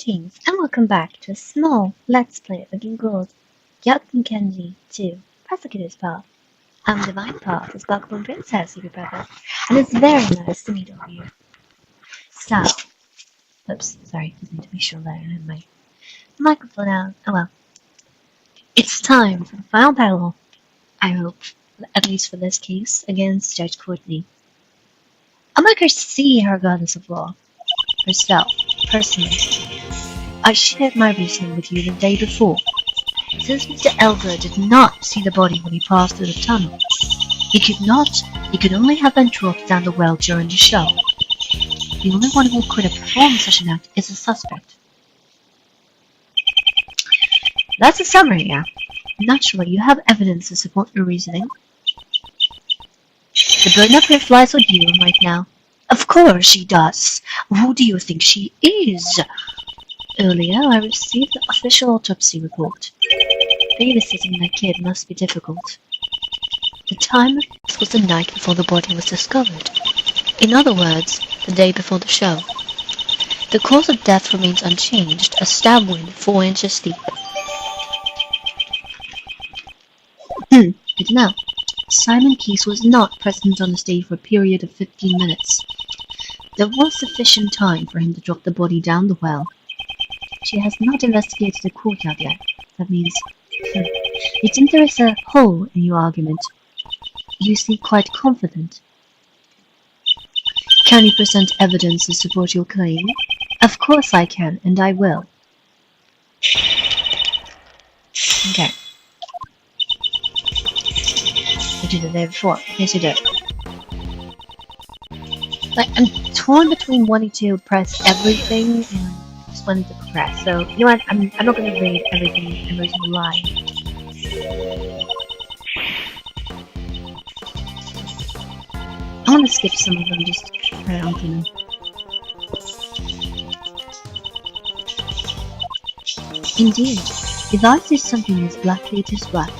Greetings and welcome back to a small Let's Play of a game called Yakin Kenji 2 Prosecutor's Path. I'm Divine Path, a sparkling princess, you brother, and it's very nice to meet all of you. So, oops, sorry, I need to be sure that I have my microphone out. Oh well. It's time for the final battle, I hope, at least for this case, against Judge Courtney. I'm not going to see her goddess of law herself, personally. I shared my reasoning with you the day before. Since Mr. Elder did not see the body when he passed through the tunnel, he could only have been dropped down the well during the show. The only one who could have performed such an act is a suspect. That's a summary, yeah. Naturally, you have evidence to support your reasoning. The burden of proof lies on you right now. Of course she does. Who do you think she is? Earlier, I received the official autopsy report. Babysitting that kid must be difficult. The time was the night before the body was discovered. In other words, the day before the show. The cause of death remains unchanged, a stab wound 4 inches deep. Good to know. Simon Keys was not present on the stage for a period of 15 minutes. There was sufficient time for him to drop the body down the well. She has not investigated the courtyard yet. That means... You think there is a hole in your argument? You seem quite confident. Can you present evidence to support your claim? Of course I can, and I will. Okay. I did it the day before. Yes, you did. Like, I'm torn between wanting to press everything and just wanting to press. So, you know what? I'm not going to read everything every single line. I want to skip some of them, just try on to them. Indeed, if I say something is black, it is black.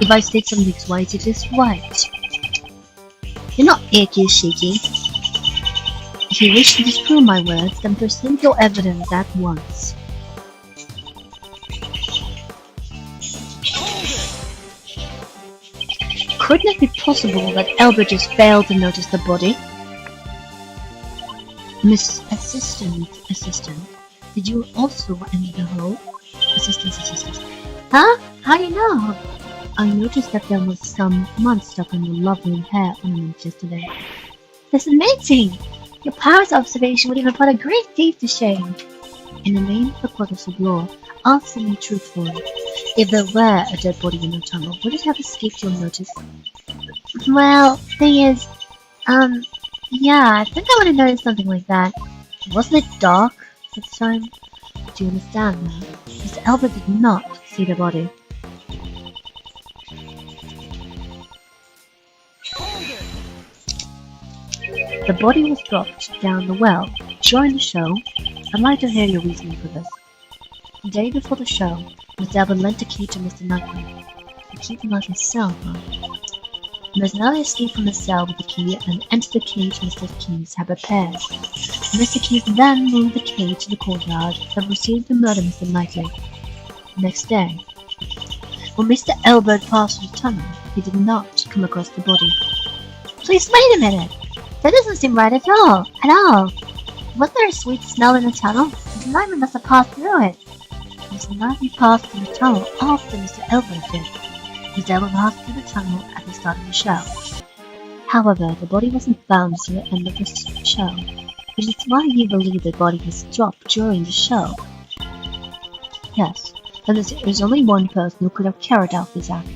If I state something is white, it is white. You're not achy shaky. If you wish to disprove my words, then present your evidence at once. Couldn't it be possible that Albert just failed to notice the body? Miss Assistant, did you also enter the hole? Assistant. Huh? How do you know? I noticed that there was some mud stuck on your lovely hair ornament yesterday. That's amazing! Your powers of observation would even put a great thief to shame. In the name of the goddess of law, answer me truthfully. If there were a dead body in the tunnel, would it have escaped your notice? Well, thing is, yeah, I think I would have noticed something like that. Wasn't it dark at the time? Do you understand now? Mr. Albert did not see the body. The body was dropped down the well. During the show, I'd like to hear your reasoning for this. The day before the show, Mr. Albert lent the key to Mr. Knightley. The key from out his cell, huh? Mr. Knightley escaped from his cell with the key and entered the cage Mr. Keys had prepared. Mr. Keys then moved the cage to the courtyard and proceeded to murder Mr. Knightley. The next day, when Mr. Albert passed through the tunnel, he did not come across the body. Please wait a minute! That doesn't seem right at all! Wasn't there a sweet smell in the tunnel? Mr. Knightley must have passed through it. Mr. Knightley passed through the tunnel after Mr. Albert did. Mr. Albert passed through the tunnel at the start of the show. However, the body wasn't found until the end of the show, which is why you believe the body was dropped during the show. Yes, and there's only one person who could have carried out this act.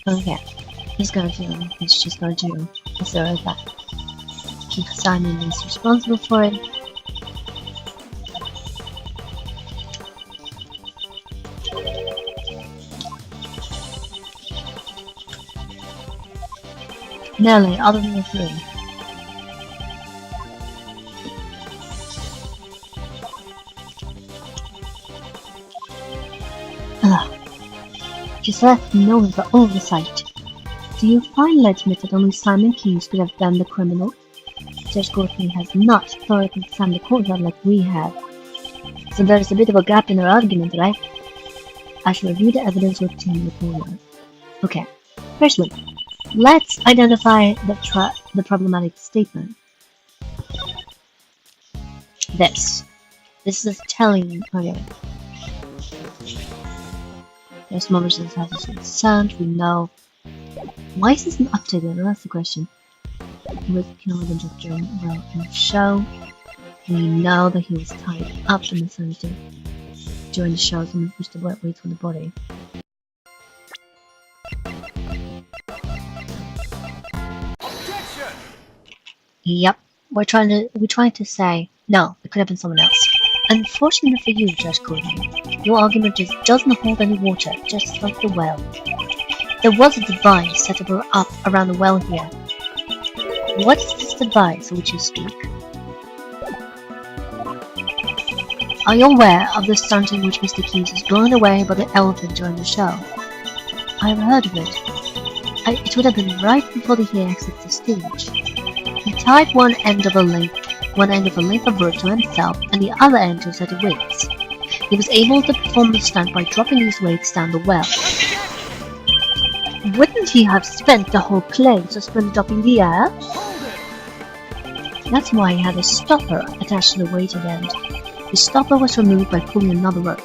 Okay, he's just going to assert that Simon is responsible for it. Nearly, other than the 3. Just left no one for oversight. Do you finally admit that only Simon Keyes could have been the criminal? Judge Courtney has not thoroughly examined the courtyard like we have. So there's a bit of a gap in our argument, right? I shall review the evidence with Tim in the courtyard. Okay, firstly, let's identify the problematic statement. This is telling. Okay. There's moments that have been sound. We know. Why is this not updated? That's the question. He was killed and just during the show. We know that he was tied up in the cemetery during the show. Someone pushed the weight from the body. Objection! Yep, we're trying to say no. It could have been someone else. Unfortunately for you, Judge Courtney, your argument just doesn't hold any water, just like the well. There was a device set up around the well here. What is this device of which you speak? Are you aware of the stunt in which Mr. Keyes was blown away by the elephant during the show? I've heard of it. It would have been right before he exits the stage. He tied one end of a length of rope to himself and the other end to a set of weights. He was able to perform the stunt by dropping these weights down the well. Wouldn't he have spent the whole plane suspended up in the air? That's why he had a stopper attached to the weighted end. The stopper was removed by pulling another rope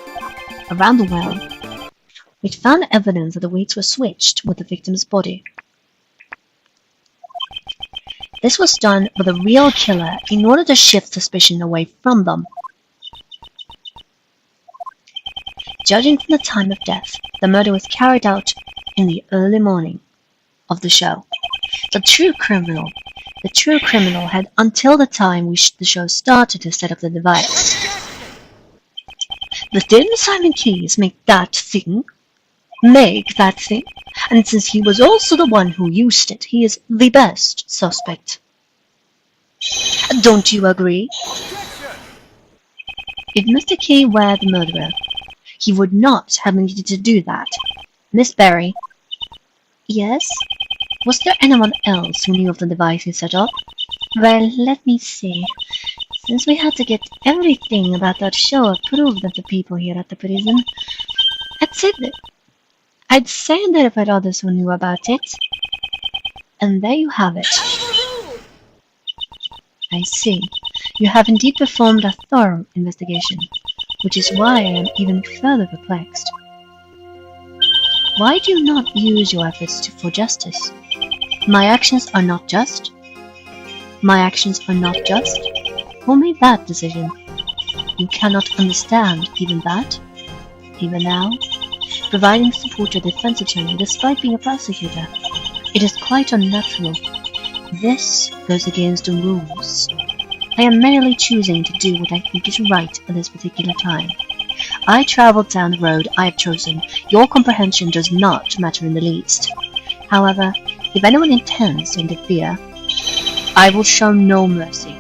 around the well, which found evidence that the weights were switched with the victim's body. This was done with a real killer in order to shift suspicion away from them. Judging from the time of death, the murder was carried out in the early morning of the show. The true criminal had until the time the show started to set up the device. But didn't Simon Keyes make that thing? And since he was also the one who used it, he is the best suspect. Don't you agree? If Mr. Key were the murderer, he would not have needed to do that. Miss Berry? Yes? Was there anyone else who knew of the device he set up? Well, let me see. Since we had to get everything about that show approved of the people here at the prison, I'd say I identified others who knew about it. And there you have it. I see. You have indeed performed a thorough investigation, which is why I am even further perplexed. Why do you not use your efforts for justice? My actions are not just? My actions are not just? Who made that decision? You cannot understand even that? Even now? Providing support to a defense attorney despite being a prosecutor. It is quite unnatural. This goes against the rules. I am merely choosing to do what I think is right at this particular time. I traveled down the road I have chosen. Your comprehension does not matter in the least. However, if anyone intends to interfere, I will show no mercy.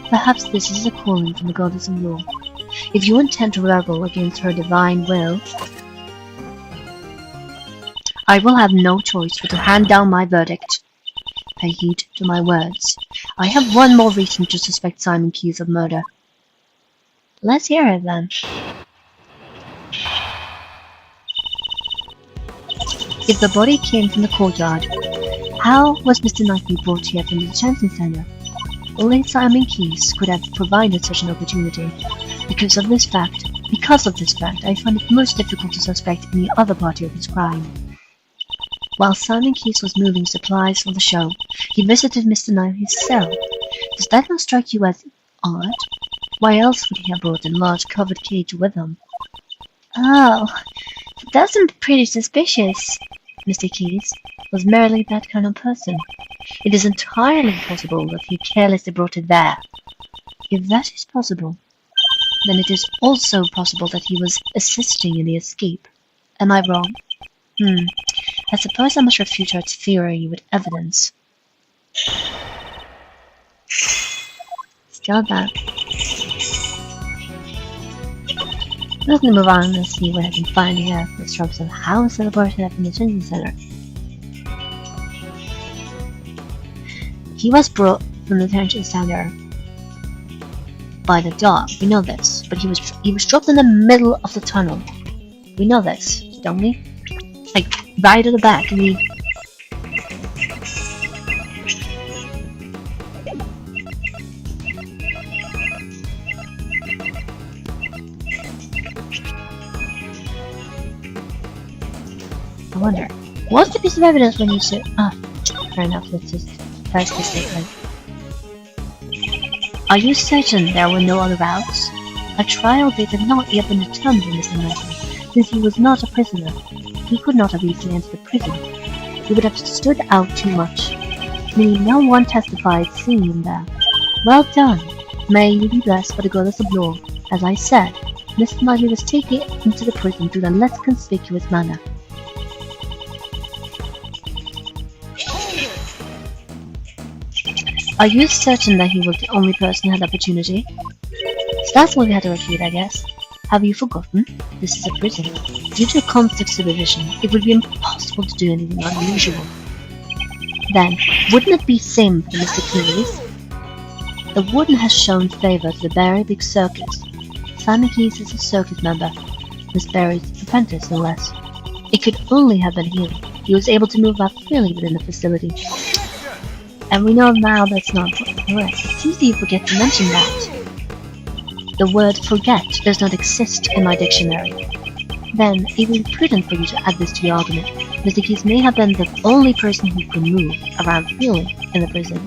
Perhaps this is a calling from the goddess of law. If you intend to rebel against her divine will, I will have no choice but to hand down my verdict. Pay heed to my words. I have one more reason to suspect Simon Keyes of murder. Let's hear it then. If the body came from the courtyard, how was Mr. Knightley brought here from the detention center? Only Simon Keyes could have provided such an opportunity. Because of this fact, I find it most difficult to suspect any other party of this crime. While Simon Keyes was moving supplies for the show, he visited Mr. Knightley's cell. Does that not strike you as odd? Why else would he have brought a large covered cage with him? Oh, that seems pretty suspicious. Mr. Keyes was merely that kind of person. It is entirely possible that he carelessly brought it there. If that is possible, then it is also possible that he was assisting in the escape. Am I wrong? I suppose I must refute her theory with evidence. Still that. Let me move on and see what I can find here. Let's drop some house teleported up in the detention center. He was brought from the detention center by the dog. We know this, but he was dropped in the middle of the tunnel. We know this, don't we? Like right at the back. I wonder, what's the piece of evidence when you say? Ah, fair enough. Let's just test this statement. Are you certain there were no other routes? A trial date had not yet been determined in Mr. Merton. Since he was not a prisoner, he could not have easily entered the prison. He would have stood out too much, meaning no one testified seeing him there. Well done. May you be blessed for the goddess of law. As I said, Mr. Knightley was taken into the prison through the less conspicuous manner. Are you certain that he was the only person who had opportunity? So that's what we had to refute, I guess. Have you forgotten? This is a prison. Due to constant supervision, it would be impossible to do anything unusual. Then, wouldn't it be same for Mr. Keyes? The warden has shown favor to the Barry Big Circus. Simon Keyes is a circus member, Miss Barry's apprentice, no less. It could only have been him. He was able to move about freely within the facility. And we know now that's not correct. It's easy to forget to mention that. The word forget does not exist in my dictionary. Then, it would be prudent for you to add this to your argument. Mr. Keyes may have been the only person who could move around freely in the prison.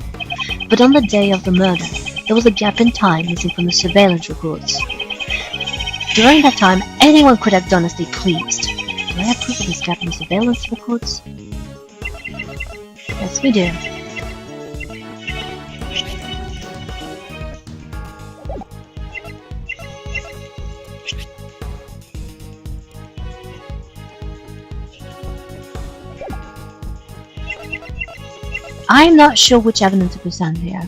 But on the day of the murder, there was a gap in time missing from the surveillance records. During that time, anyone could have done as they pleased. Do I have proof of this gap in the surveillance records? Yes, we do. I'm not sure which evidence to present here.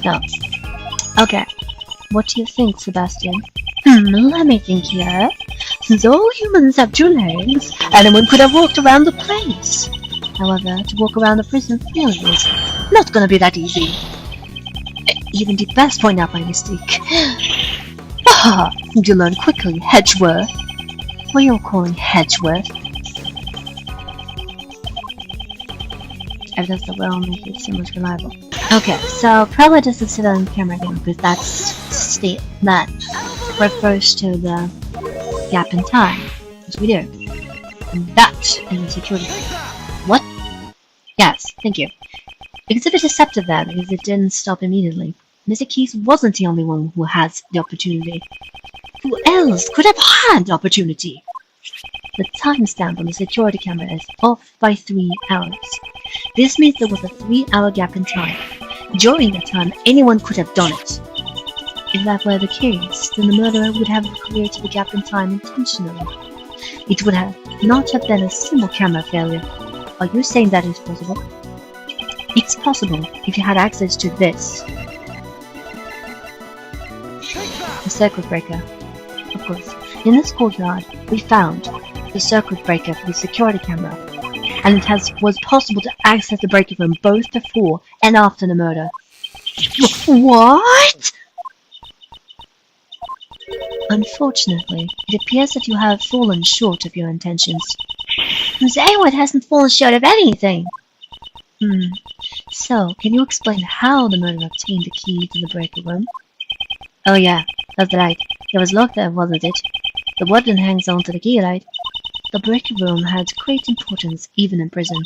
No. Okay. What do you think, Sebastian? Let me think here. Since all humans have 2 legs, anyone could have walked around the place. However, to walk around the prison really is not gonna be that easy. Even the best point out my mistake. Ah, you learn quickly, Hedgeworth. What you're calling Hedgeworth? Evidence that will make it seem most reliable. Okay, so probably just sit on camera again because that refers to the gap in time, as we do. And that is a security. What? Yes, thank you. It's a bit deceptive there because it didn't stop immediately. Mr. Keyes wasn't the only one who has the opportunity. Who else could have had the opportunity? The timestamp on the security camera is off by 3 hours. This means there was a 3-hour gap in time. During that time, anyone could have done it. If that were the case, then the murderer would have created the gap in time intentionally. It would not have been a simple camera failure. Are you saying that is possible? It's possible if you had access to this. The circuit breaker. Of course, in this courtyard, we found the circuit breaker for the security camera, and it was possible to access the breaker room both before and after the murder. What? Unfortunately, it appears that you have fallen short of your intentions. Zayward hasn't fallen short of anything! So, can you explain how the murderer obtained the key to the breaker room? Oh yeah, that's right. It was locked there, wasn't it? The warden hangs on to the key, right? The breaker room had great importance even in prison.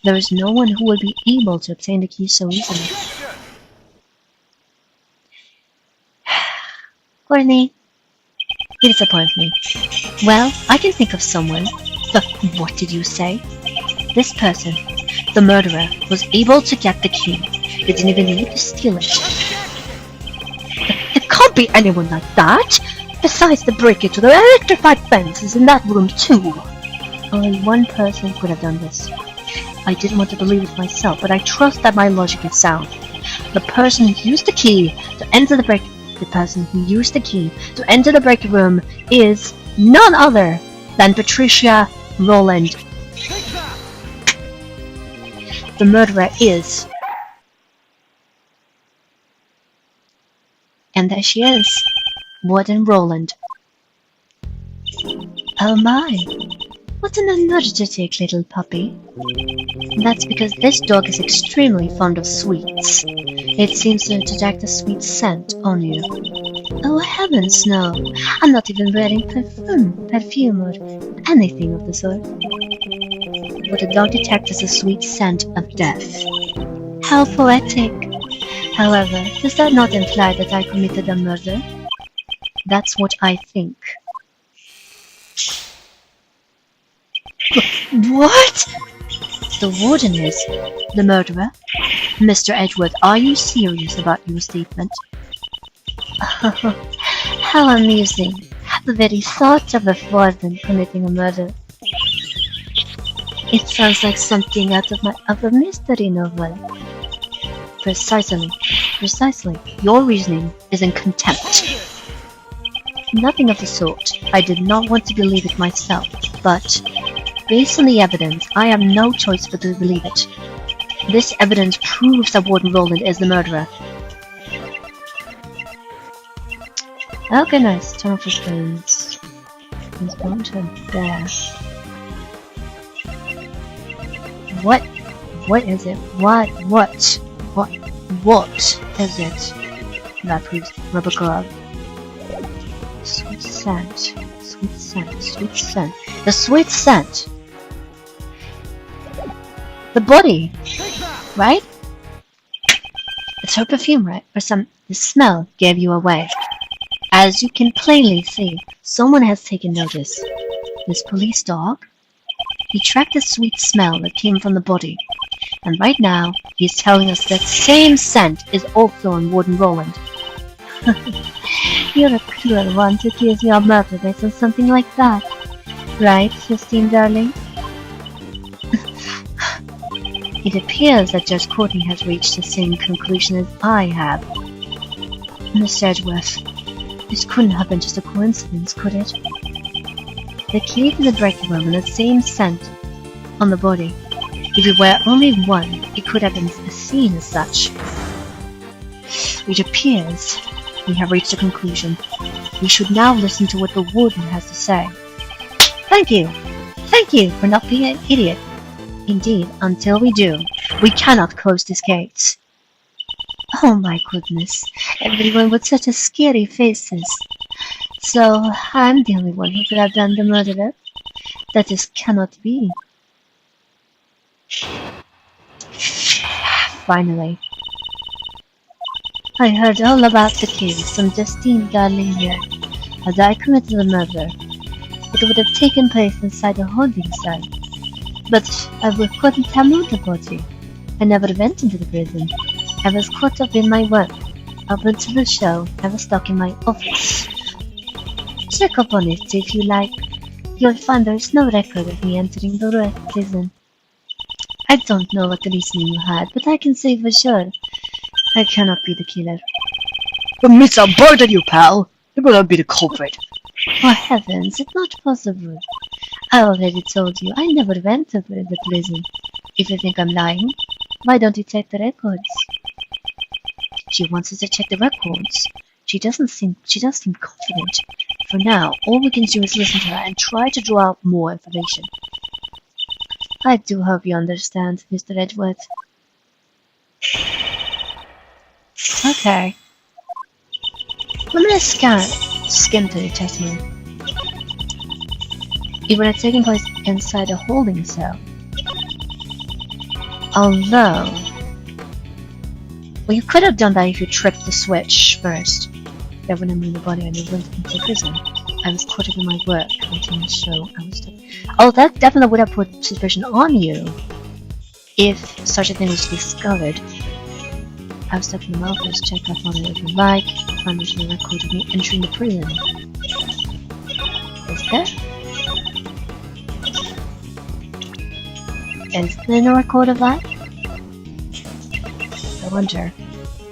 There is no one who would be able to obtain the key so easily. Courtney, you disappoint me. Well, I can think of someone. What did you say? This person, the murderer, was able to get the key. They didn't even need to steal it. There can't be anyone like that! Besides the breaker to the electrified fence is in that room too. Only one person could have done this. I didn't want to believe it myself, but I trust that my logic is sound. The person who used the key to enter the breaker room is none other than Patricia Rowland. the murderer is. And there she is, Warden Roland. Oh my, what an energetic little puppy. That's because this dog is extremely fond of sweets. It seems to detect a sweet scent on you. Oh heavens, no. I'm not even wearing perfume or anything of the sort. What the dog detects is a sweet scent of death. How poetic. However, does that not imply that I committed a murder? That's what I think. What? The warden is the murderer? Mr. Edward, are you serious about your statement? How amusing. The very thought of a warden committing a murder. It sounds like something out of a mystery novel. Precisely. Your reasoning is in contempt. Nothing of the sort. I did not want to believe it myself, but based on the evidence, I have no choice but to believe it. This evidence proves that Warden Roland is the murderer. Okay, nice. Turn off the phones. There's one turn there. What? What is it? What is it? That proves rubber glove. Sweet scent. The sweet scent! The body! Right? It's her perfume, right? Or the smell gave you away. As you can plainly see, someone has taken notice. This police dog? He tracked the sweet smell that came from the body. And right now, he's telling us that same scent is also on Warden Roland. You're a cruel one to accuse me of murder based on something like that. Right, Justine, darling? It appears that Judge Courtney has reached the same conclusion as I have. Mr. Edgeworth, this couldn't have been just a coincidence, could it? The key to the break room and the same scent on the body. If it were only one, it could have been seen as such. It appears we have reached a conclusion. We should now listen to what the warden has to say. Thank you for not being an idiot. Indeed, until we do, we cannot close this case. Oh my goodness, everyone with such a scary faces. So, I'm the only one who could have done the murder? That just cannot be. Finally. I heard all about the case from Justine darling here, as I committed the murder. It would have taken place inside a holding cell. But I couldn't have moved the body. I never went into the prison. I was caught up in my work. Up until the show, I was stuck in my office. Check up on it if you like. You'll find there's no record of me entering the prison. I don't know what reasoning you had, but I can say for sure I cannot be the killer. But Miss, I murdered you, pal! You better be the culprit. Oh heavens, it's not possible. I already told you, I never went to the prison. If you think I'm lying, why don't you check the records? She wants us to check the records. She does seem confident. For now, all we can do is listen to her and try to draw out more information. I do hope you understand, Mr. Edward. Okay. Let me skim through the testimony. It would have taken place inside a holding cell. Although, well, you could have done that if you tripped the switch first. That wouldn't mean the body and you went into prison. I was caught up in my work, writing the show. Oh, that definitely would have put suspicion on you if such a thing was discovered. I was stuck in the office, checked out on it with my bike, found this new record of me entering the prison. Is there? Is there no record of that? I wonder.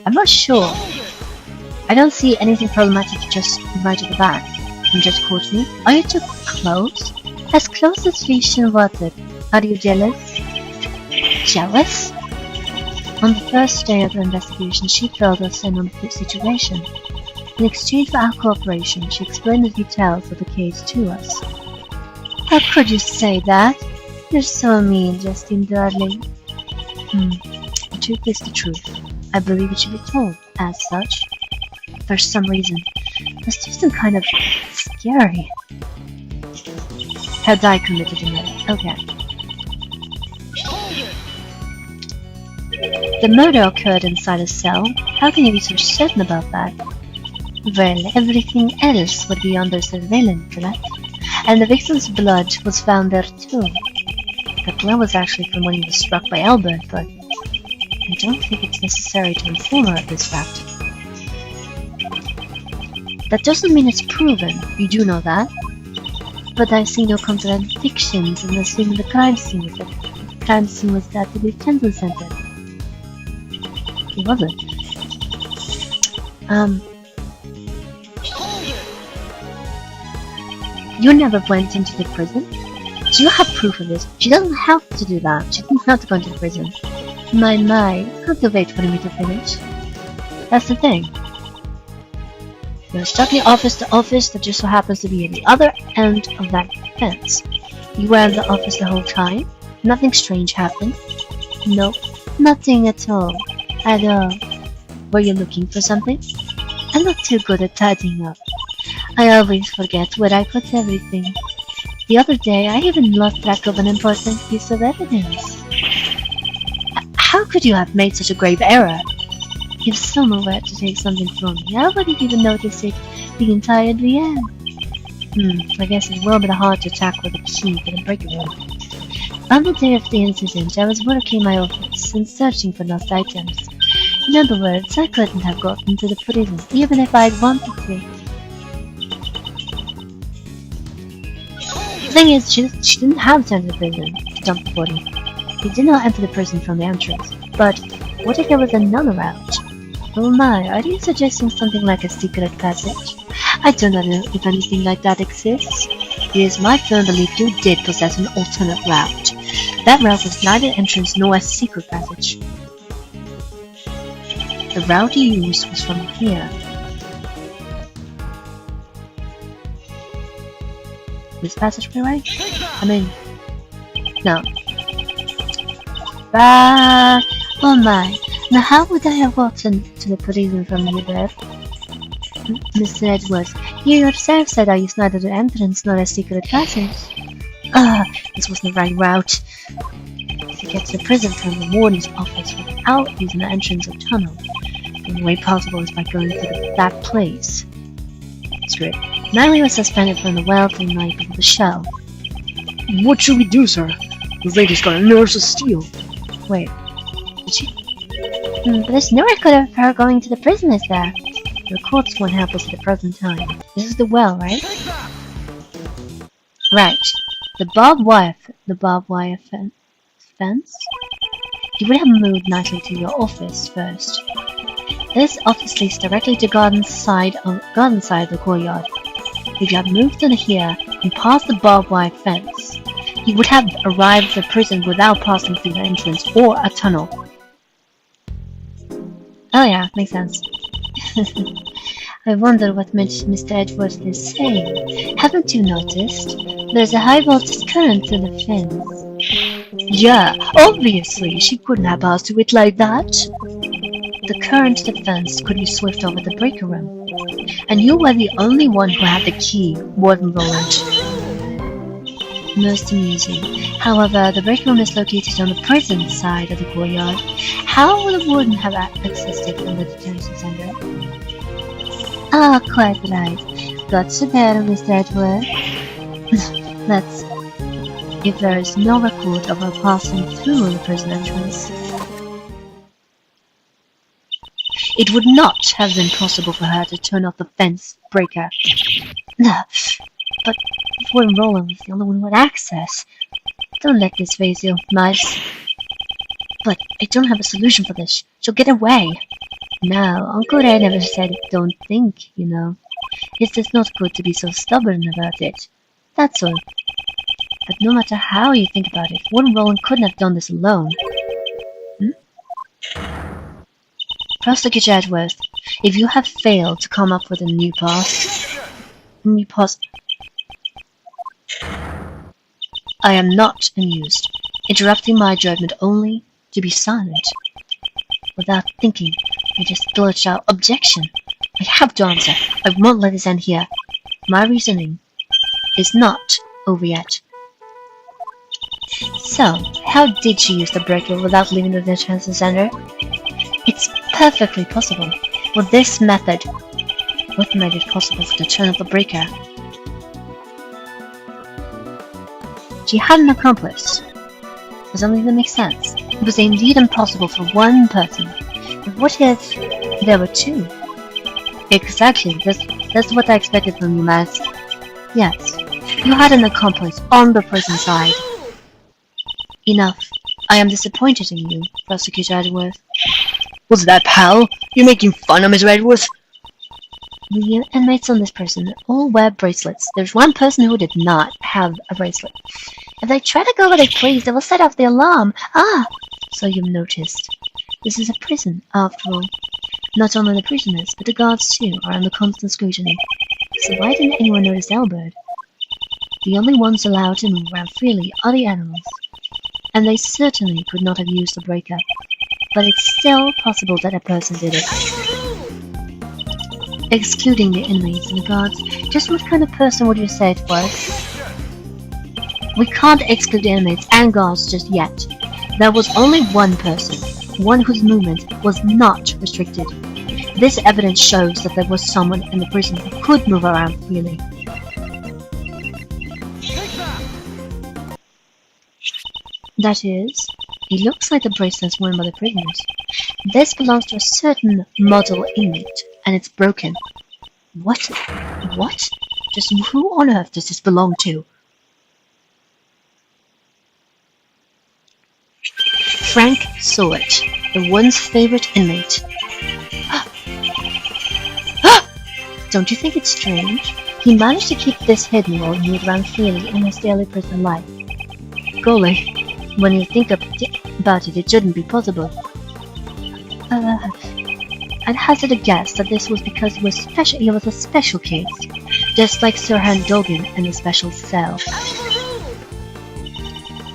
I'm not sure. I don't see anything problematic just right at the back. And Judge Courtney, are you too close? As close as fish and water. Are you jealous? Jealous? On the first day of the investigation, she filled us in on the situation. In exchange for our cooperation, she explained the details of the case to us. How could you say that? You're so mean, Justine Dudley. The truth is the truth. I believe it should be told as such. For some reason, it's just kind of scary. Had I committed a murder? Okay. The murder occurred inside a cell. How can you be so certain about that? Well, everything else would be under surveillance, correct? And the victim's blood was found there too. The blood was actually from when he was struck by Albert, but I don't think it's necessary to inform her of this fact. That doesn't mean it's proven, you do know that. But I see no contradictions in assuming the crime scene was that to be Kendall Center. It wasn't. You never went into the prison? Do you have proof of this? She doesn't have to do that. She didn't have to go into the prison. My, you have to wait for me to finish. That's the thing. You're stuck in office to office that just so happens to be at the other end of that fence. You were in the office the whole time? Nothing strange happened? Nope, nothing at all. Were you looking for something? I'm not too good at tidying up. I always forget where I put everything. The other day, I even lost track of an important piece of evidence. How could you have made such a grave error? If someone were to take something from me, I wouldn't even notice it the entire end. I guess it's well bit hard to tackle the key for the break room. On the day of the incident, I was working my office and searching for lost items. In other words, I couldn't have gotten to the prison, even if I'd wanted to. The thing is, she didn't have to enter the prison to dump the body. He did not enter the prison from the entrance. But what if there was another route? Oh my, are you suggesting something like a secret passage? I do not know if anything like that exists. It is my firm belief you did possess an alternate route. That route was neither entrance nor a secret passage. The route you used was from here. This passageway, right? I mean, no. Oh my. Now how would I have gotten to the prison from here, there? Mr. Edwards, you yourself said I used neither the entrance nor a secret passage. This wasn't the right route. To get to the prison from the warden's office without using the entrance or tunnel. The only way possible is by going to that place. Screw it. Miley was suspended from the well the night before the show. What should we do, sir? The lady's got nerves of steel. Wait, did she? But there's no record of her going to the prison, is there? The records won't help us at the present time. This is the well, right? Right. The barbed wire fence? You would have moved nicely to your office first. This office leads directly to garden side of the courtyard. If you had moved in here and passed the barbed wire fence, you would have arrived at the prison without passing through the entrance or a tunnel. Oh yeah, makes sense. I wonder what Mr. Edwards is saying. Haven't you noticed? There's a high voltage current through the fence. Yeah, obviously, she couldn't have passed through it like that. The current to the fence could be swept over the breaker room. And you were the only one who had the key, Warden Roland. Most amusing. However, the break room is located on the prison side of the courtyard. How would the warden have accessed it from the detention center? Ah, quite right. Gotcha there, Mr. Edward. That's if there is no record of her passing through the prison entrance. It would not have been possible for her to turn off the fence breaker. But Warden Roland was the only one with access. Don't let this phase you, Miles. But I don't have a solution for this. She'll get away. No, Uncle Ray never said don't think, you know. It's just not good to be so stubborn about it. That's all. But no matter how you think about it, Warden Roland couldn't have done this alone. Prosecutor Edwards, if you have failed to come up with a new pass, I am not amused, interrupting my judgment only to be silent. Without thinking, I just blurted out, "Objection! I have to answer. I won't let this end here. My reasoning is not over yet." So, how did she use the breaker without leaving the detention center? It's perfectly possible. With this method, what made it possible to turn off the breaker? She had an accomplice. Does something that makes sense? It was indeed impossible for one person. But what if there were two? Exactly, that's what I expected from you, Max. Yes, you had an accomplice on the prison side. Enough. I am disappointed in you, Prosecutor Edwards. What's that, pal? You're making fun of Mr. Edwards? The inmates on this prison all wear bracelets. There's one person who did not have a bracelet. If they try to go where they please, they will set off the alarm. Ah! So you've noticed. This is a prison, after all. Not only the prisoners, but the guards too are under constant scrutiny. So why didn't anyone notice Elbert? The only ones allowed to move around freely are the animals. And they certainly could not have used the breaker. But it's still possible that a person did it. Excluding the inmates and the guards, just what kind of person would you say it was? We can't exclude the inmates and guards just yet. There was only one person, one whose movement was not restricted. This evidence shows that there was someone in the prison who could move around freely. That is, it looks like the bracelets worn by the prisoners. This belongs to a certain model inmate, and it's broken. What? What? Just who on earth does this belong to? Frank Seward, the once favorite inmate. Don't you think it's strange? He managed to keep this hidden while he moved around freely in his daily prison life. Golly, when you think about it, it shouldn't be possible. I'd hazard a guess that this was because he was a special case, just like Sir Hans Dogen in a special cell.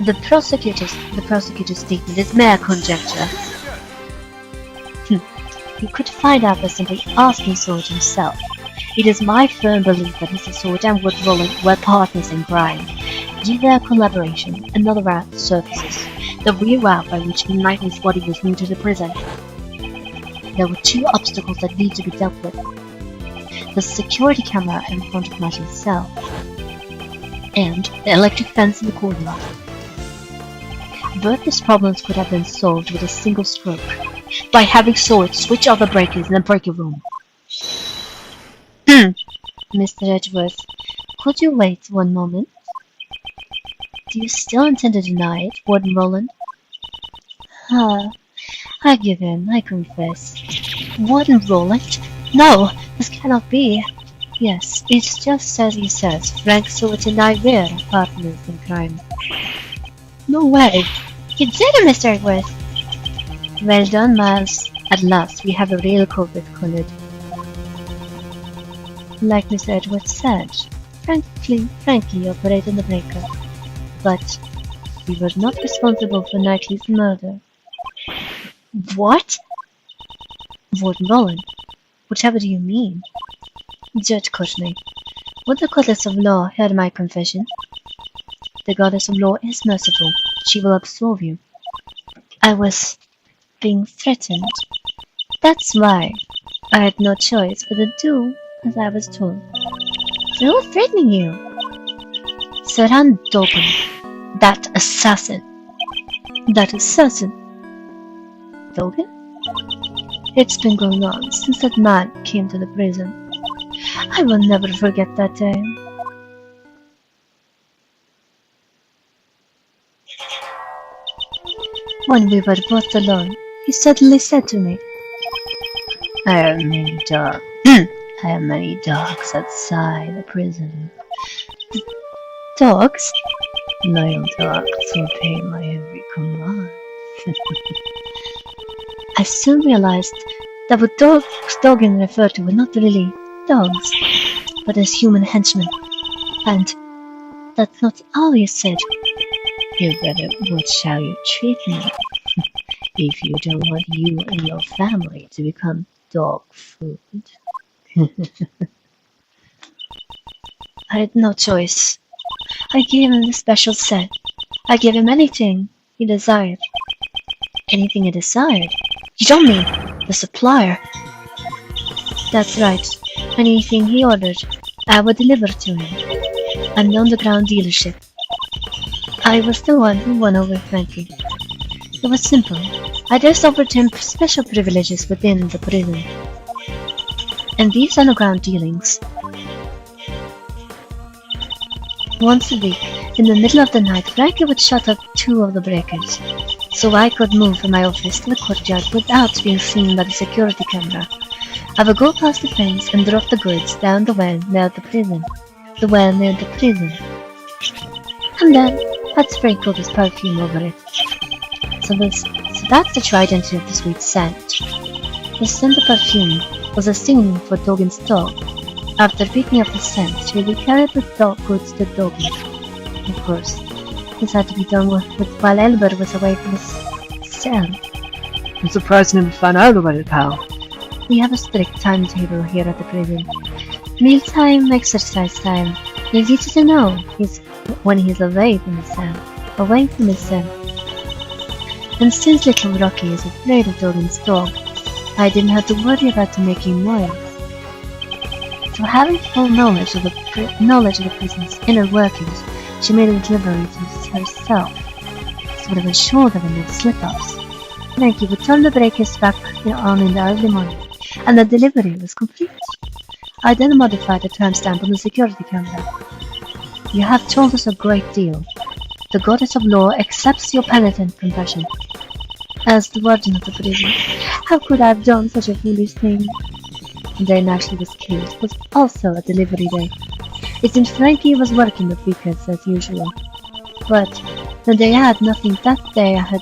The prosecutor's statement is mere conjecture. You could find out by simply asking Sword himself. It is my firm belief that Mr. Sword and Wood Roland were partners in crime. Due to their collaboration, another route surfaces, the real route by which Knightley's body was moved to the prison. There were two obstacles that need to be dealt with. The security camera in front of Knightley's cell, and the electric fence in the corridor. Both these problems could have been solved with a single stroke, by having Sword switch off the breakers in the breaker room. Mr. Edgeworth, could you wait one moment? Do you still intend to deny it, Warden Roland? I give in, I confess. Warden Roland? No, this cannot be. Yes, it's just as he says. Frank Seward and I were partners in crime. No way! You did it, Mr. Edgeworth! Well done, Miles. At last, we have a real culprit cornered. Like Mr. Edgeworth said, Frankie operated the breaker. But we were not responsible for Knightley's murder. What? Warden Roland, whatever do you mean? Judge Courtney, would the goddess of law hear my confession? The goddess of law is merciful. She will absolve you. I was being threatened. That's why I had no choice but to do as I was told. So who was threatening you? Sir Hans Dogen. That assassin. That assassin. Dogen? It's been going on since that man came to the prison. I will never forget that day. When we were both alone, he suddenly said to me, I have many dogs outside the prison. Dogs? Loyal dogs who obey my every command. I soon realized that what Dogen referred to were not really dogs, but as human henchmen. And that's not all he said. You better watch how you treat me, if you don't want you and your family to become dog food. I had no choice. I gave him the special set. I gave him anything he desired. Anything he desired? You don't mean the supplier? That's right. Anything he ordered, I would deliver to him. An underground dealership. I was the one who won over Frankie. It was simple. I just offered him special privileges within the prison. And these underground dealings, once a week, in the middle of the night, Frankie would shut up 2 of the breakers, so I could move from my office to the courtyard without being seen by the security camera. I would go past the fence and drop the goods down the well near the prison. The well near the prison. And then I'd sprinkle this perfume over it. So that's the true identity of the sweet scent. The scent of perfume was a sign for Dogen's dog. After picking up the scent, he would carry the dog goods to Dogen. Of course, this had to be done while Elbert was away from his cell. I'm surprised you never found out about it, pal. We have a strict timetable here at the prison. Mealtime, exercise time. It's easy to know when he's away from his cell. And since little Rocky is afraid of Dogen's dog, I didn't have to worry about him making noise. So having full knowledge of the prison's inner workings, she made a delivery to herself, so that was sure there were no slip-ups. Frankie would turn the breakers back on in the early morning, and the delivery was complete. I then modified the timestamp on the security camera. You have told us a great deal. The goddess of law accepts your penitent confession. As the warden of the prison, how could I have done such a foolish thing? The day Ashley was killed was also a delivery day. It seemed Frankie was working the weekends as usual. But that day I had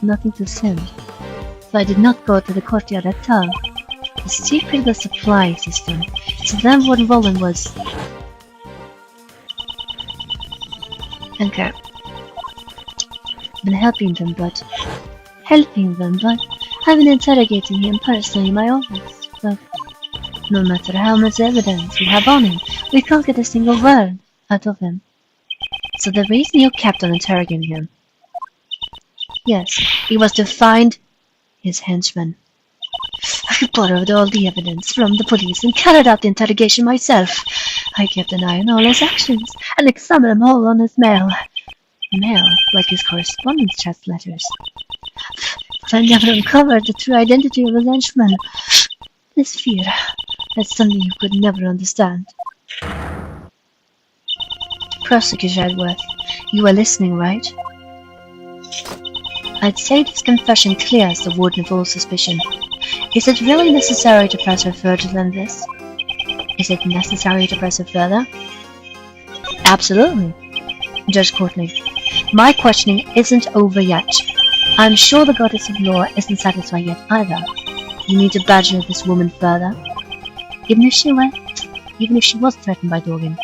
nothing to send. So I did not go to the courtyard at all. The secret of the supply system. To them what Roland was. Okay. Been helping them, but I've been interrogating him personally in my office. But no matter how much evidence we have on him, we can't get a single word out of him. So the reason you kept on interrogating him? Yes, it was to find his henchman. I borrowed all the evidence from the police and carried out the interrogation myself. I kept an eye on all his actions and examined them all on his mail. Mail, like his correspondence chat letters. But I never uncovered the true identity of his henchman. This fear, that's something you could never understand. Prosecutor Edworth, you are listening, right? I'd say this confession clears the warden of all suspicion. Is it really necessary to press her further than this? Is it necessary to press her further? Absolutely, Judge Courtney. My questioning isn't over yet. I'm sure the goddess of law isn't satisfied yet either. You need to badger this woman further. Even if she was threatened by Dogen.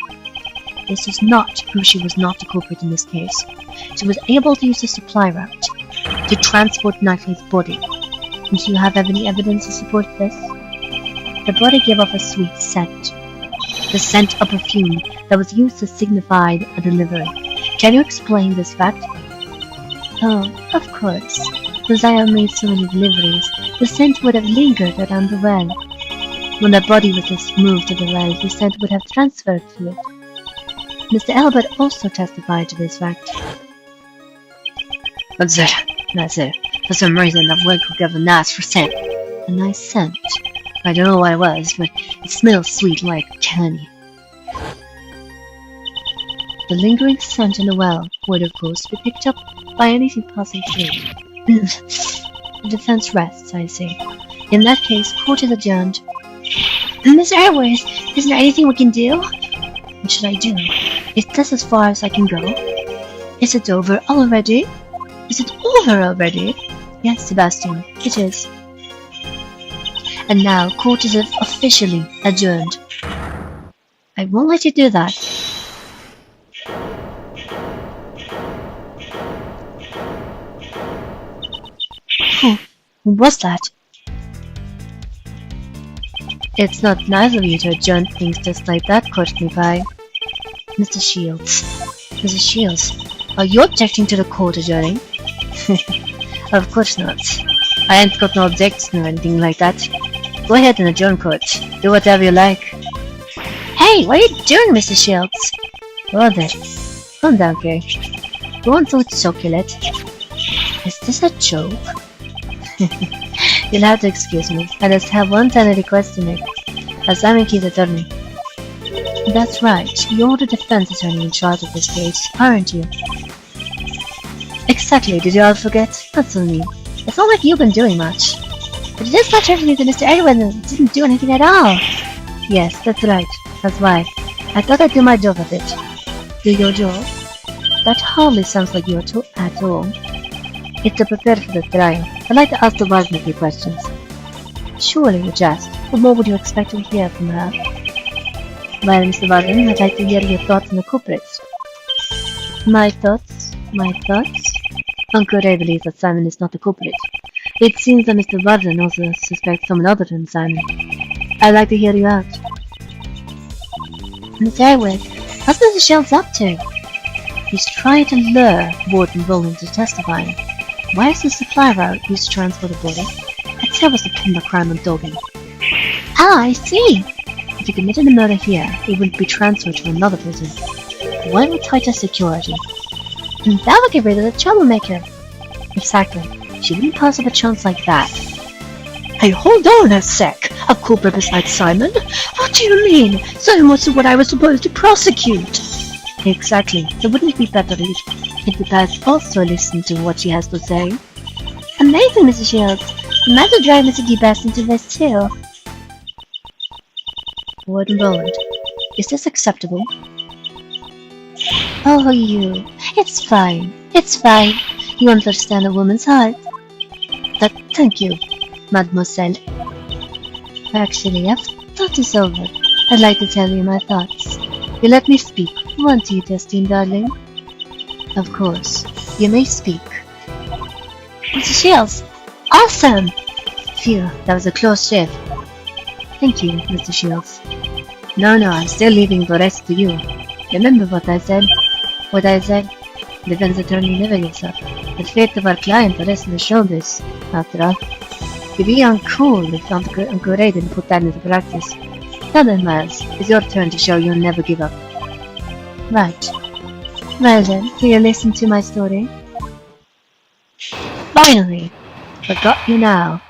This is not who she was not the culprit in this case. She was able to use the supply route to transport Knightley's body. And do you have any evidence to support this? The body gave off a sweet scent. The scent of perfume that was used to signify a delivery. Can you explain this fact? Oh, of course. Since I have made so many deliveries, the scent would have lingered around the well. When the body was moved to the well, the scent would have transferred to it. Mr. Albert also testified to this fact. That's it. For some reason, that word could give a nice scent. A nice scent. I don't know what it was, but it smells sweet like candy. The lingering scent in the well would, of course, be picked up by anything passing through. The defense rests, I see. In that case, court is adjourned. Mr. Airways, is there anything we can do? What should I do? Is this as far as I can go? Is it over already? Is it over already? Yes, Sebastian, it is. And now court is officially adjourned. I won't let you do that. Who was that? It's not nice of you to adjourn things just like that, Court MEI. Mr. Shields. Mrs. Shields, are you objecting to the court adjourning? Of course not. I ain't got no objection or anything like that. Go ahead and adjourn, court. Do whatever you like. Hey, what are you doing, Mr. Shields? Oh there. Calm down, Kay. Go on through chocolate. Is this a joke? You'll have to excuse me. I just have one tiny request to make. As Simon Key's attorney. That's right. You're the defense attorney in charge of this case, aren't you? Exactly. Did you all forget? That's so mean. It's not like you've been doing much. But it is my turn to meet Mr. Edwin and didn't do anything at all. Yes, that's right. That's why. I thought I'd do my job of it. Do your job? That hardly sounds like your job at all. It's to prepare for the trial. I'd like to ask the warden a few questions. Surely you just. What more would you expect to hear from her? Well, Mr. Warden, I'd like to hear your thoughts on the culprits. My thoughts? My thoughts? Uncle Ray believes that Simon is not the culprit. It seems that Mr. Warden also suspects someone other than Simon. I'd like to hear you out. Miss Airwick, what's Mr. Shields up to? He's trying to lure Warden Rowland to testify. Why is the supply route used to transport the border? I'd say it was to pin the crime on Dogan. Ah, I see. If he committed a murder here, it would be transferred to another prison. One with tighter security. And that would get rid of the troublemaker. Exactly. She wouldn't pass up a chance like that. Hey, hold on a sec. A culprit besides Simon? What do you mean? Simon was what I was supposed to prosecute. Exactly. So wouldn't it be better if the past also listened to what she has to say? Amazing, Mrs. Shields. You might as well drive Mr. D-Best into this too. Warden Rowland, is this acceptable? Oh, you. It's fine. It's fine. You understand a woman's heart. Thank you, mademoiselle. Actually, I've thought this over. I'd like to tell you my thoughts. You let me speak, won't you, Justine, darling? Of course. You may speak. Mr. Shields! Awesome! Phew, that was a close shave. Thank you, Mr. Shields. No, I'm still leaving the rest to you. Remember what I said? What I said? Defense attorney never gives up. The fate of our client rests on his shoulders, after all. You'd be uncool if Uncle Ray didn't put that into practice. Now then, Miles, it's your turn to show you'll never give up. Right. Well then, will you listen to my story? Finally! Forgot you now.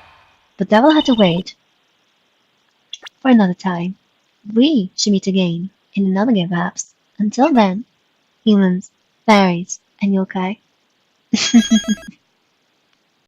But that will have to wait. For another time. We should meet again, in another game perhaps. Until then, humans, fairies, and yokai.